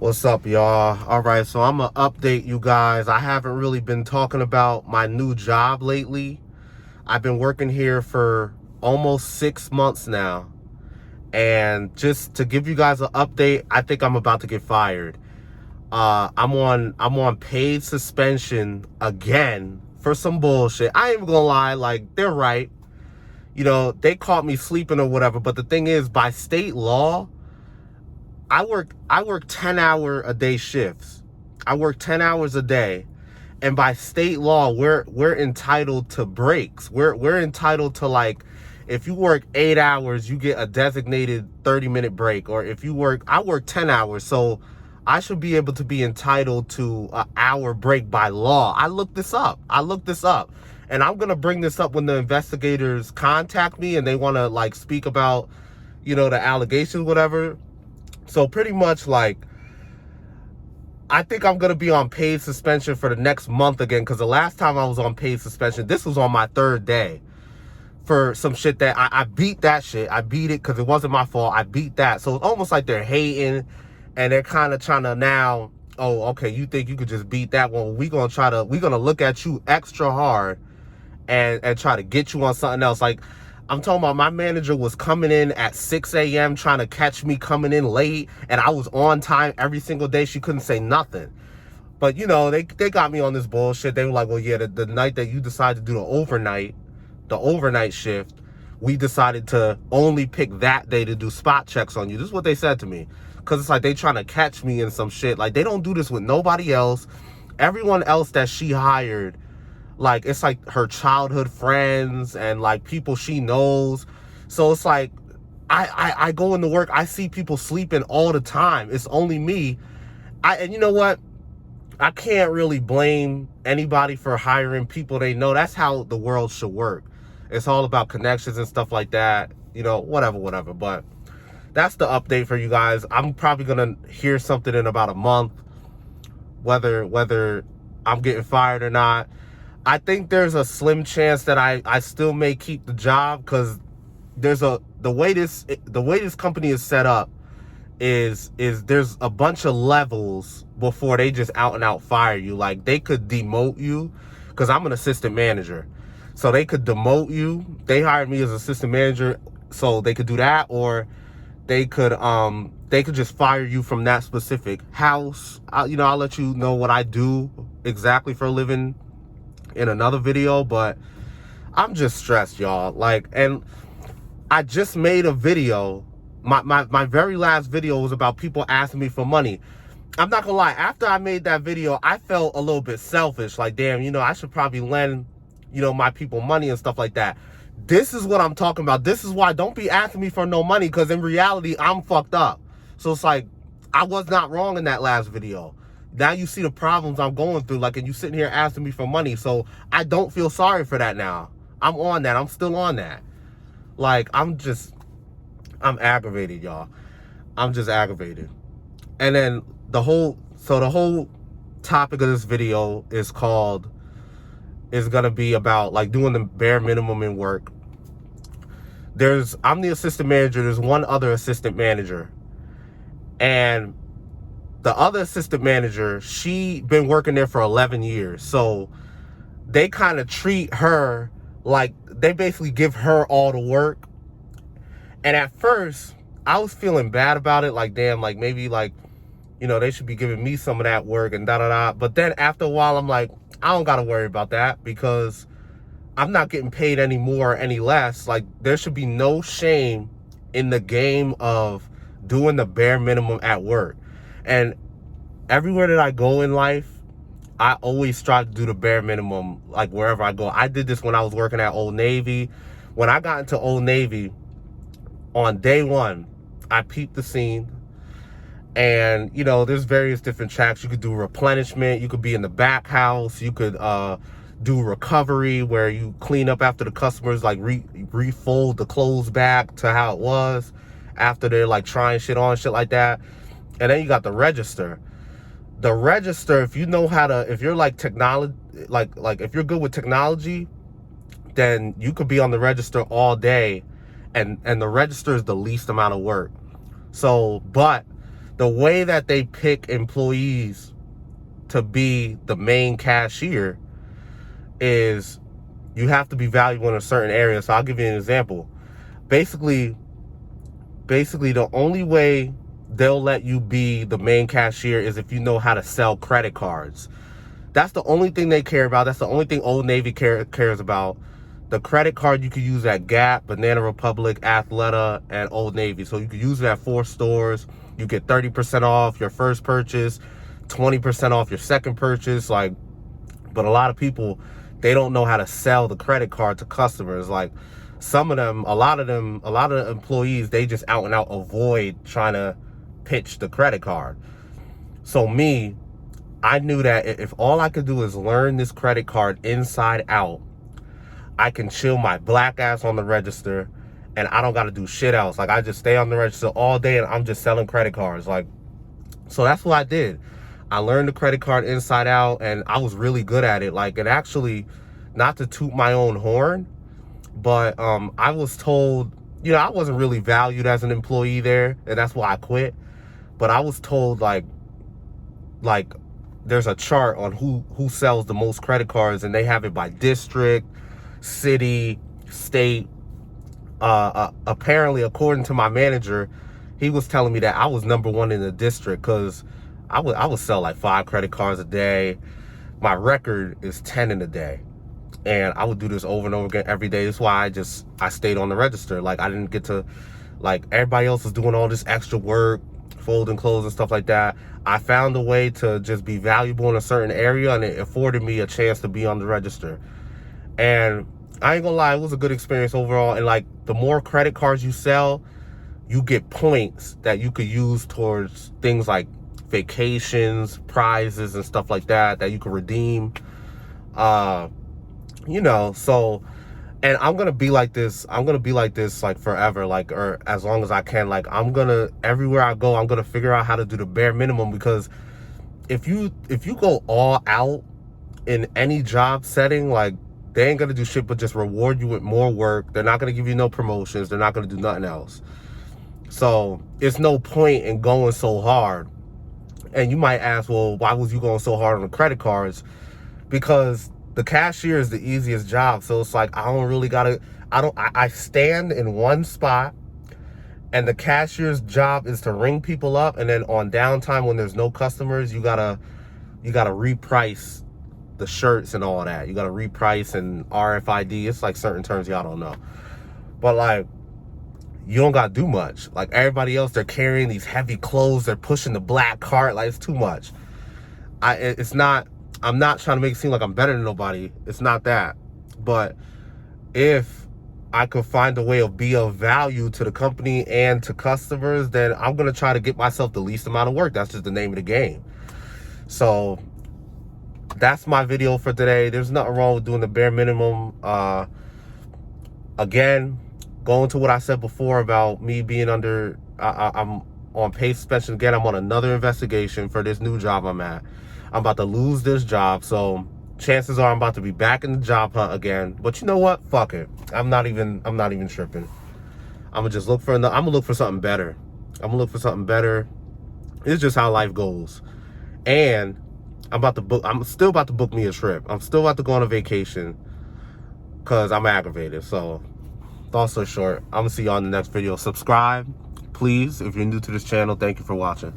What's up, y'all? All right, so I'm gonna update you guys. I haven't really been talking about my new job lately. I've been working here for almost 6 months now. And just to give you guys an update, I think I'm about to get fired. I'm on paid suspension again for some bullshit. I ain't even gonna lie, like, they're right. They caught me sleeping or whatever, but the thing is, by state law, I work 10-hour a day shifts. I work 10 hours a day. And by state law, we're entitled to breaks. We're entitled to, like, if you work 8 hours, you get a designated 30-minute break. Or if I work 10 hours, so I should be able to be entitled to an hour break by law. I looked this up. And I'm gonna bring this up when the investigators contact me and they wanna, like, speak about, the allegations, whatever. So pretty much, like, I think I'm going to be on paid suspension for the next month again, because the last time I was on paid suspension, this was on my third day for some shit that I beat that shit. I beat it because it wasn't my fault. I beat that. So it's almost like they're hating and they're kind of trying to now, oh, okay, you think you could just beat that one? We're going to look at you extra hard and try to get you on something else. Like, I'm talking about, my manager was coming in at 6 a.m. trying to catch me coming in late, and I was on time every single day. She couldn't say nothing. But, they got me on this bullshit. They were like, well, yeah, the night that you decided to do the overnight shift, we decided to only pick that day to do spot checks on you. This is what they said to me. Because it's like they trying to catch me in some shit. Like, they don't do this with nobody else. Everyone else that she hired, like, it's like her childhood friends and, like, people she knows. So it's like, I go into work, I see people sleeping all the time. It's only me. And you know what? I can't really blame anybody for hiring people they know. That's how the world should work. It's all about connections and stuff like that. Whatever. But that's the update for you guys. I'm probably going to hear something in about a month, whether I'm getting fired or not. I think there's a slim chance that I still may keep the job, because the way this company is set up is there's a bunch of levels before they just out and out fire you. Like, they could demote you, because I'm an assistant manager, so they could demote you. They hired me as assistant manager, so they could do that, or they could just fire you from that specific house. I'll let you know what I do exactly for a living in another video, but I'm just stressed, y'all. Like, and I just made a video. My very last video was about people asking me for money. I'm not gonna lie, after I made that video, I felt a little bit selfish. Like, damn, I should probably lend, my people money and stuff like that. This is what I'm talking about. This is why don't be asking me for no money, because in reality, I'm fucked up. So it's like, I was not wrong in that last video. Now you see the problems I'm going through, like, and you sitting here asking me for money. So I don't feel sorry for that now. I'm on that. I'm still on that. Like, I'm aggravated, y'all. I'm just aggravated. And then the whole topic of this video is gonna be about, like, doing the bare minimum in work. I'm the assistant manager. There's one other assistant manager. And the other assistant manager, she been working there for 11 years. So they kind of treat her like, they basically give her all the work. And at first, I was feeling bad about it. Like, damn, like, maybe, like, they should be giving me some of that work and da-da-da. But then after a while, I'm like, I don't got to worry about that, because I'm not getting paid any more or any less. Like, there should be no shame in the game of doing the bare minimum at work. And everywhere that I go in life, I always strive to do the bare minimum, like, wherever I go. I did this when I was working at Old Navy. When I got into Old Navy, on day one, I peeped the scene. And, there's various different tracks. You could do replenishment. You could be in the back house. You could do recovery, where you clean up after the customers, like, refold the clothes back to how it was after they're, like, trying shit on, shit like that. And then you got the register. The register, if you're like technology, like if you're good with technology, then you could be on the register all day, and the register is the least amount of work. So, but the way that they pick employees to be the main cashier is you have to be valuable in a certain area. So I'll give you an example. Basically, the only way they'll let you be the main cashier is if you know how to sell credit cards. That's the only thing they care about. That's the only thing Old Navy cares about. The credit card you could use at Gap, Banana Republic, Athleta, and Old Navy. So you could use it at 4 stores. You get 30% off your first purchase, 20% off your second purchase. Like, but a lot of people, they don't know how to sell the credit card to customers. Like, some of them, a lot of the employees, they just out and out avoid trying to pitch the credit card. So me, I knew that if all I could do is learn this credit card inside out, I can chill my black ass on the register and I don't got to do shit else. Like, I just stay on the register all day and I'm just selling credit cards. Like, so that's what I did. I learned the credit card inside out and I was really good at it. Like, it actually, not to toot my own horn, but I was told, you know, I wasn't really valued as an employee there, and that's why I quit. But I was told, like there's a chart on who sells the most credit cards, and they have it by district, city, state. Apparently, according to my manager, he was telling me that I was #1 in the district because I would sell like 5 credit cards a day. My record is 10 in a day. And I would do this over and over again every day. That's why I stayed on the register. Like, I didn't get to, like, everybody else was doing all this extra work, folding clothes and stuff like that. I found a way to just be valuable in a certain area, and it afforded me a chance to be on the register. And I ain't gonna lie, it was a good experience overall. And like, the more credit cards you sell, you get points that you could use towards things like vacations, prizes, and stuff like that you could redeem. You know, so, and I'm gonna be like this like forever, like, or as long as I can. Like, everywhere I go, I'm gonna figure out how to do the bare minimum, because if you go all out in any job setting, like, they ain't gonna do shit but just reward you with more work. They're not gonna give you no promotions. They're not gonna do nothing else. So it's no point in going so hard. And you might ask, well, why was you going so hard on the credit cards? Because the cashier is the easiest job. So it's like, I don't really gotta, I stand in one spot, and the cashier's job is to ring people up. And then on downtime, when there's no customers, you gotta reprice the shirts and all that. You gotta reprice and RFID. It's like certain terms y'all don't know. But like, you don't gotta do much. Like, everybody else, they're carrying these heavy clothes. They're pushing the black cart. Like, it's too much. I'm not trying to make it seem like I'm better than nobody. It's not that. But if I could find a way of be of value to the company and to customers, then I'm going to try to get myself the least amount of work. That's just the name of the game. So that's my video for today. There's nothing wrong with doing the bare minimum. Again, going to what I said before about me being under, I'm on pay suspension again. I'm on another investigation for this new job I'm at. I'm about to lose this job, so chances are I'm about to be back in the job hunt again. But you know what? Fuck it. I'm not even tripping. I'm gonna just look for something better. It's just how life goes. And I'm still about to book me a trip. I'm still about to go on a vacation because I'm aggravated. So, long story short, I'm gonna see y'all in the next video. Subscribe, please, if you're new to this channel. Thank you for watching.